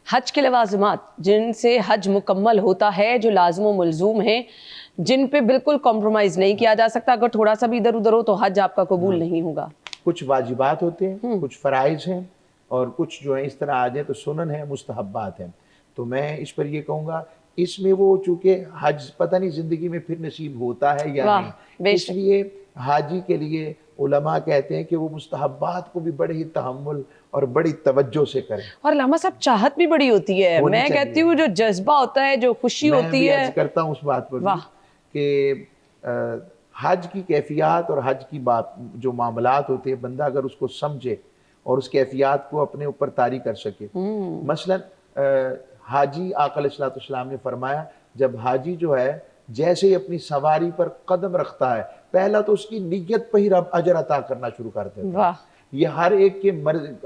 حج کے لوازمات جن سے حج مکمل ہوتا ہے، جو لازم و ملزوم ہیں، جن پہ بالکل کمپرومائز نہیں کیا جا سکتا، اگر تھوڑا سا بھی ادھر ادھر ہو تو حج آپ کا قبول نہیں ہوگا. کچھ واجبات ہوتے ہیں، کچھ فرائض ہیں، اور کچھ جو ہیں اس طرح آ جائیں تو سنن ہیں، مستحبات ہیں. تو میں اس پر یہ کہوں گا، اس میں وہ چونکہ حج پتہ نہیں زندگی میں پھر نصیب ہوتا ہے یا نہیں، اس لیے حاجی کے لیے علماء کہتے ہیں کہ وہ مستحبات کو بھی بڑے ہی تحمل اور بڑی توجہ سے کریں. اور علامہ صاحب چاہت بھی بڑی ہوتی ہے، میں کہتی ہوں جو جذبہ ہوتا ہے، جو خوشی ہوتی ہے. میں بھی عرض کرتا ہوں اس بات پر بھی کہ حج کی کیفیات اور حج کی جو معاملات ہوتے ہیں، بندہ اگر اس کو سمجھے اور اس کیفیات کو اپنے اوپر طاری کر سکے. مثلا حاجی آقا علیہ السلام نے فرمایا، جب حاجی جو ہے جیسے ہی اپنی سواری پر قدم رکھتا ہے، پہلا تو اس کی نیت پہ ہی رب اجر عطا کرنا شروع کر دیتا ہے. یہ ہر ایک کے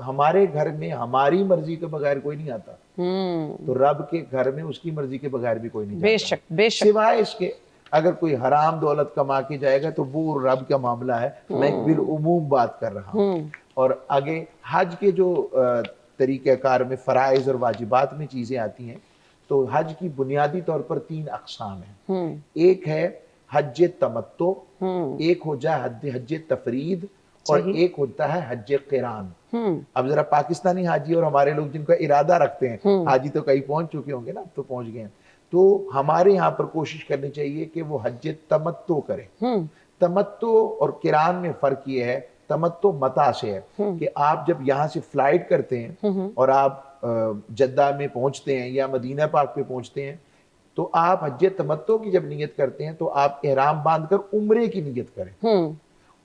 ہمارے گھر میں ہماری مرضی کے بغیر کوئی نہیں آتا، تو رب کے گھر میں اس کی مرضی کے بغیر بھی کوئی نہیں جاتا. بے شک. سوائے اس کے اگر کوئی حرام دولت کما کے جائے گا تو وہ رب کا معاملہ ہے. میں بالعموم بات کر رہا ہوں. اور آگے حج کے جو طریقہ کار میں فرائض اور واجبات میں چیزیں آتی ہیں، تو حج کی بنیادی طور پر 3 اقسام ہیں. ایک ہے حج تمتع، ایک ہو جائے حج تفرید، اور ایک ہوتا ہے حج قران. اب ذرا پاکستانی حاجی اور ہمارے لوگ جن کا ارادہ رکھتے ہیں، حاجی تو کئی پہنچ چکے ہوں گے نا، تو پہنچ گئے ہیں، تو ہمارے یہاں پر کوشش کرنی چاہیے کہ وہ حج تمتع کرے. تمتع اور قران میں فرق یہ ہے، تمتع متاع سے ہے کہ آپ جب یہاں سے فلائٹ کرتے ہیں اور آپ جدہ میں پہنچتے ہیں یا مدینہ پاک پہ پہنچتے ہیں، تو آپ حج تمتع کی جب نیت کرتے ہیں تو آپ احرام باندھ کر عمرے کی نیت کریں.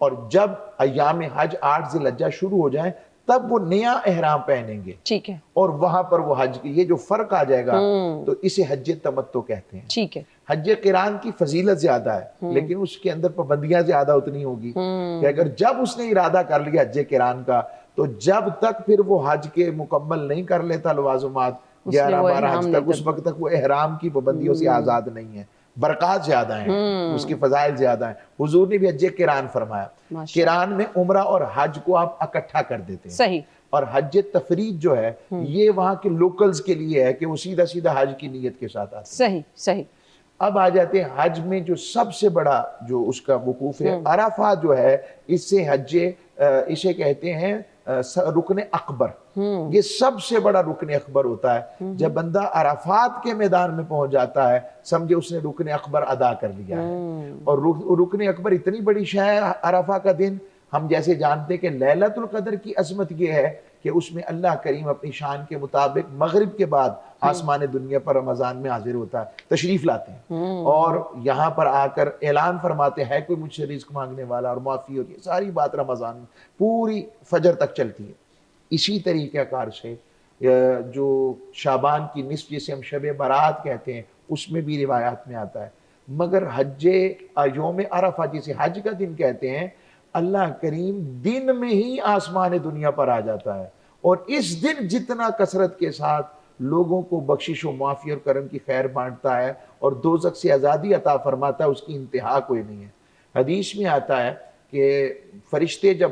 اور جب ایام حج 8 ذی الحجہ شروع ہو جائیں تب وہ نیا احرام پہنیں گے. ٹھیک ہے. اور وہاں پر وہ حج کی یہ جو فرق آ جائے گا تو اسے حج تمتع کہتے ہیں. ٹھیک ہے. حج قران کی فضیلت زیادہ ہے، لیکن اس کے اندر پابندیاں زیادہ اتنی ہوگی کہ اگر جب اس نے ارادہ کر لیا حج قران کا، تو جب تک پھر وہ حج کے مکمل نہیں کر لیتا لوازمات 11-12 حج تک، اس وقت تک وہ احرام کی پابندیوں سے آزاد نہیں ہے. برکات زیادہ ہیں، اس کے فضائل زیادہ ہیں. حضور نے بھی حج قران فرمایا. قران میں عمرہ اور حج کو آپ اکٹھا کر دیتے ہیں. صحیح. اور حج تفرید جو ہے یہ وہاں کے لوکلز کے لیے ہے کہ وہ سیدھا سیدھا حج کی نیت کے ساتھ آتے ہیں. صحیح. اب آ جاتے ہیں حج میں جو سب سے بڑا جو اس کا وقوف ہے، عرفہ جو ہے، اس سے حج اسے کہتے ہیں رکن اکبر. یہ سب سے بڑا رکن اکبر ہوتا ہے. جب بندہ عرفات کے میدان میں پہنچ جاتا ہے، سمجھے اس نے رکن اکبر ادا کر لیا ہے. اور رکن اکبر اتنی بڑی شے ہے عرفہ کا دن. ہم جیسے جانتے ہیں کہ لیلۃ القدر کی عظمت یہ ہے کہ اس میں اللہ کریم اپنی شان کے مطابق مغرب کے بعد آسمان دنیا پر رمضان میں حاضر ہوتا ہے، تشریف لاتے ہیں اور یہاں پر آ کر اعلان فرماتے ہیں کوئی مجھ سے رزق مانگنے والا، اور معافی ہوتی ہے. ساری بات رمضان میں پوری فجر تک چلتی ہے. اسی طریقہ کار سے جو شعبان کی نصف جسے ہم شب برات کہتے ہیں، اس میں بھی روایات میں آتا ہے. مگر حج یوم عرفہ جسے حج کا دن کہتے ہیں، اللہ کریم دن میں ہی آسمان دنیا پر آ جاتا ہے، اور اس دن جتنا کثرت کے ساتھ لوگوں کو بخشش و معافی اور کرم کی خیر بانٹتا ہے اور دوزخ سے آزادی عطا فرماتا ہے، اس کی انتہا کوئی نہیں ہے. حدیث میں آتا ہے کہ فرشتے جب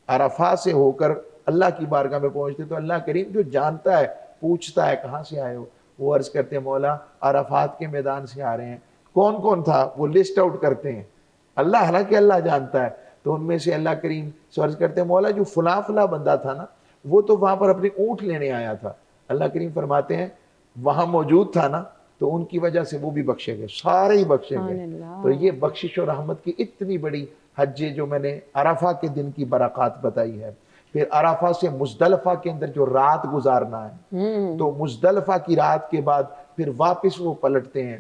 عرفہ سے ہو کر اللہ کی بارگاہ میں پہنچتے تو اللہ کریم جو جانتا ہے پوچھتا ہے کہاں سے آئے ہو. وہ عرض کرتے ہیں مولا عرفات کے میدان سے آ رہے ہیں. کون کون تھا وہ لسٹ آؤٹ کرتے ہیں. اللہ حالانکہ اللہ جانتا ہے. تو ان میں سے اللہ کریم سے عرض کرتے ہیں مولا جو فلاں فلاں بندہ تھا نا، وہ تو وہاں پر اپنے اونٹ لینے آیا تھا. اللہ کریم فرماتے ہیں وہاں موجود تھا نا، تو ان کی وجہ سے وہ بھی بخشے گئے، سارے ہی بخشے گئے. تو یہ بخشش اور رحمت کی اتنی بڑی حج جو میں نے عرفہ کے دن کی برکات بتائی ہے. پھر عرفہ سے مزدلفہ کے اندر جو رات گزارنا ہے، تو مزدلفہ کی رات کے بعد پھر واپس وہ پلٹتے ہیں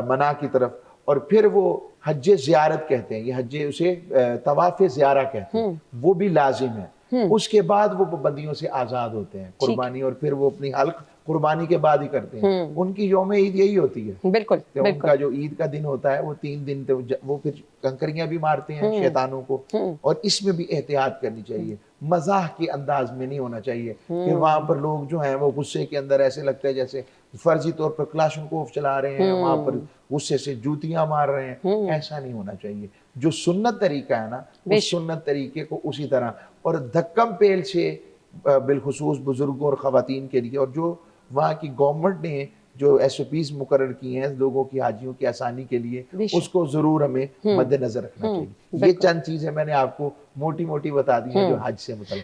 منا کی طرف، اور پھر وہ حج زیارت کہتے ہیں، یہ حج اسے طواف زیارہ کہتے ہیں، وہ بھی لازم ہے. اس کے بعد وہ پابندیوں سے آزاد ہوتے ہیں، قربانی، اور پھر وہ اپنی حلق قربانی کے بعد ہی کرتے ہیں. ان کی یوم عید یہی ہوتی ہے. بالکل. ان کا جو عید کا دن ہوتا ہے وہ 3 دن وہ پھر کنکریاں بھی مارتے ہیں شیطانوں کو، اور اس میں بھی احتیاط کرنی چاہیے. مزاح کے انداز میں نہیں ہونا چاہیے کہ وہاں پر لوگ جو ہیں وہ غصے کے اندر ایسے لگتا ہے جیسے فرضی طور پر کلاشنکوف چلا رہے ہیں، وہاں پر غصے سے جوتیاں مار رہے ہیں. ایسا نہیں ہونا چاہیے. جو سنت طریقہ ہے نا، اس سنت طریقے کو اسی طرح، اور دھکم پیل سے بالخصوص بزرگوں اور خواتین کے لیے، اور جو وہاں کی گورنمنٹ نے جو ایس او پیز مقرر کی ہیں لوگوں کی حاجیوں کی آسانی کے لیے اس کو ضرور ہمیں مد نظر رکھنا چاہیے. یہ چند چیزیں میں نے آپ کو موٹی موٹی بتا دی ہیں جو حج سے متعلق.